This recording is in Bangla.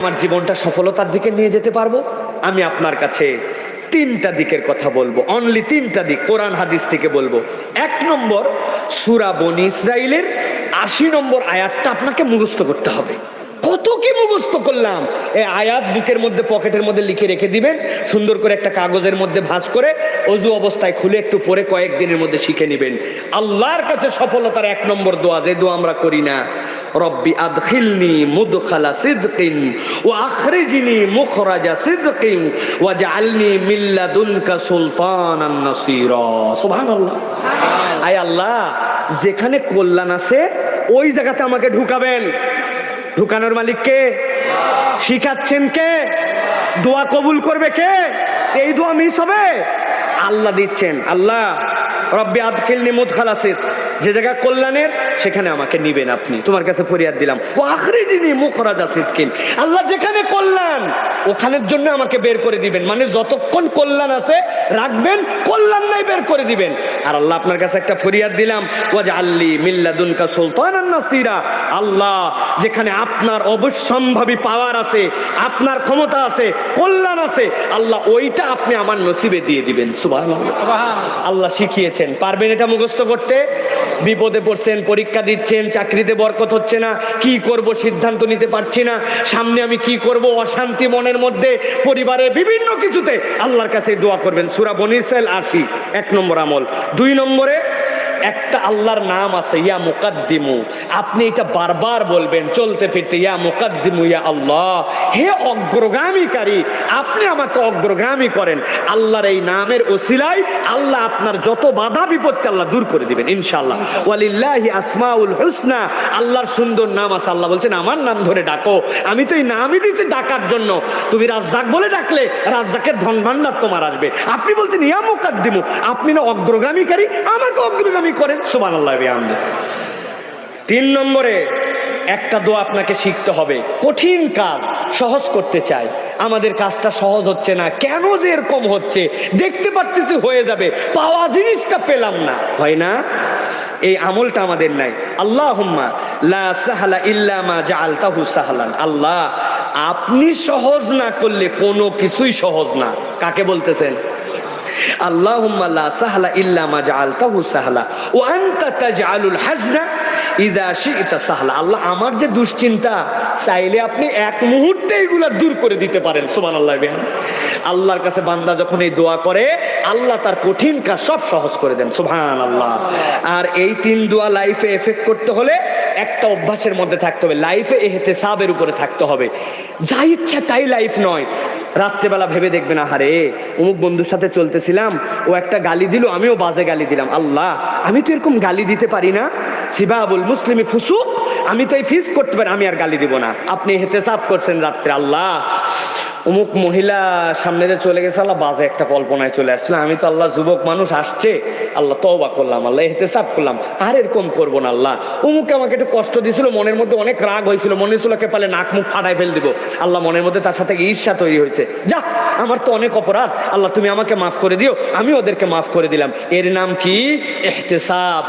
আমার জীবনটা সফলতার দিকে নিয়ে যেতে পারবো। আমি আপনার কাছে তিনটা দিকের কথা বলবো, অনলি তিনটা দিক কোরআন হাদিস থেকে বলবো। 1 নম্বর, সূরা বনী ইসরাইলের 80 নম্বর আয়াতটা আপনাকে মুখস্থ করতে হবে। কত কি মুখস্থ করলাম, এই আয়াত বুকের মধ্যে পকেটের মধ্যে লিখে রেখে দিবেন, সুন্দর করে একটা কাগজের মধ্যে ভাঁজ করে অজু অবস্থায় খুলে একটু পরে কয়েকদিনের মধ্যে শিখে নেবেন। আল্লাহর কাছে সফলতার 1 নম্বর দোয়া, যে দোয়া আমরা করি না, রব্বি আদখিলনি মুদখালা সিদকিন ওয়া আখরিজনি মুখরাজা সিদকিন ওয়াজআলনি মিন লাদুনকা সুলতানান নাসীরা। সুবহানাল্লাহ। আয় আল্লাহ, যেখানে কল্যাণ আছে ওই জায়গাতে আমাকে ঢুকাবেন। ঢুকানোর মালিক কে? শিখাচ্ছেন কে? দোয়া কবুল করবে কে? এই দোয়া মিস হবে? আল্লাহ দিচ্ছেন। আল্লাহ রব্বি আদখিলনি মুদখালা সিদক, যে জায়গা কল্যাণের সেখানে আমাকে নিবেন আপনি। তোমার কাছে ফরিয়াদ দিলাম। ও আখরিজনি মুখরাজা সিদকিন, আল্লাহ যেখানে কল্যাণ ওখানের জন্য আমাকে বের করে দিবেন। মানে যতক্ষণ কল্যাণ আছে রাখবেন, কল্যাণ নাই বের করে দিবেন। আর আল্লাহ আপনার কাছে একটা ফরিয়াদ দিলাম, ওয়াজআলনি মিন লাদুনকা সুলতানান নাসীরা, আল্লাহ যেখানে আপনার অবশ্যম্ভাবী পাওয়ার আছে, আপনার ক্ষমতা আছে, কল্যাণ আছে, আল্লাহ ওইটা আপনি আমার নসিবে দিয়ে দিবেন। সুবহানাল্লাহ। আল্লাহ শিখিয়েছেন, পারবেন এটা মুখস্থ করতে? বিপদে পড়ছেন, পরীক্ষা দিচ্ছেন, চাকরিতে বরকত হচ্ছে না, কি করব সিদ্ধান্ত নিতে পারছি না, সামনে আমি কি করব, অশান্তি মনের মধ্যে, পরিবারে বিভিন্ন কিছুতে, আল্লাহর কাছে দোয়া করবেন। সূরা বনী ইসরাইল 80, 1 নম্বর আমল। 2 নম্বরে একটা আল্লাহর নাম আছে, ইয়া মুকাদ্দিমু, আপনি এটা বারবার বলবেন চলতে ফিরতে, ইয়া মুকাদ্দিমু ইয়া আল্লাহ, হে অগ্রগামীকারী, আপনি আমাকে অগ্রগামী করেন। আল্লাহর এই নামের ওসিলায় আল্লাহ আপনার যত বাধা বিপত্তি আল্লাহ দূর করে দিবেন ইনশাআল্লাহ। ওয়ালিল্লাহি আসমাউল হুসনা, আল্লাহর সুন্দর নাম আছে। আল্লাহ বলছেন আমার নাম ধরে ডাকো, আমি তো এই নামই দিয়েছি ডাকার জন্য। তুমি রাজ্জাক বলে ডাকলে রাজ্জাকের ধন ভান্ডার তোমার আসবে। আপনি বলছেন ইয়া মুকাদ্দিমু, আপনি না অগ্রগামীকারী, আমাকে অগ্রগামী করেন। সুবহানাল্লাহ বিহামদিহি। 3 নম্বরে একটা দোয়া আপনাকে শিখতে হবে। কঠিন কাজ সহজ করতে চাই, আমাদের কাজটা সহজ হচ্ছে না, কেন যে এরকম হচ্ছে? দেখতে পাচ্ছি হয়ে যাবে, পাওয়া জিনিসটা পেলাম না, হয় না? এই আমলটা আমাদের নাই। আল্লাহুম্মা লা সাহলা ইল্লা মা জাআলতাহু সাহলান, আল্লাহ আপনি সহজ না করলে কোনো কিছুই সহজ না। কাকে বলতেছেন? আল্লাহুম্মা লা সাহলা ইল্লা মা জাআলতাহু সাহলা ওয়া আনতা তাজআলুল হাজনা ইযা শি'তা সাহলা। আল্লাহ আমার যে দুশ্চিন্তা, চাইলে আপনি এক মুহূর্তে এগুলা দূর করে দিতে পারেন। সুবহানাল্লাহ। আল্লাহর কাছে বান্দা যখন এই দোয়া করে, আল্লাহ তার কঠিন কাজ সব সহজ করে দেন। সুবহানাল্লাহ। আর এই 3 দোয়া লাইফে এফেক্ট করতে হলে একটা অভ্যাসের মধ্যে থাকতে হবে, লাইফে ইহতিসাবের উপরে থাকতে হবে। যা ইচ্ছা তাই লাইফ নয়। রাত্রেবেলা ভেবে দেখবেন, আহারে অমুক বন্ধুর সাথে চলতেছিলাম, ও একটা গালি দিল, আমিও বাজে গালি দিলাম, আল্লাহ আমি তো এরকম গালি দিতে পারি না, সিবাবুল মুসলিমি ফুসুক, আমি তো এই ফিস করতে পারি, আমি আর গালি দিব না। আপনি ইহতিসাব করছেন রাত্রে, আল্লাহ অমুক মহিলা সামনে দিয়ে চলে গেছে, আল্লাহ বাজে একটা কল্পনায় চলে আসছিল, আমি তো আল্লাহ যুবক মানুষ আসছে, আল্লাহ তওবা করলাম, আল্লাহ ইহতিসাব করলাম, আর এরকম করবো না। আল্লাহ অমুকে আমাকে একটু কষ্ট দিয়েছিল, মনের মধ্যে অনেক রাগ হয়েছিল, মনে হয়েছিল কে পালে নাক মুখ ফাটাই ফেল দিব, আল্লাহ মনের মধ্যে তার সাথে ঈর্ষা তৈরি হয়েছে, যা আমার তো অনেক অপরাধ, আল্লাহ তুমি আমাকে মাফ করে দিও, আমি ওদেরকে মাফ করে দিলাম। এর নাম কি? ইহতিসাব।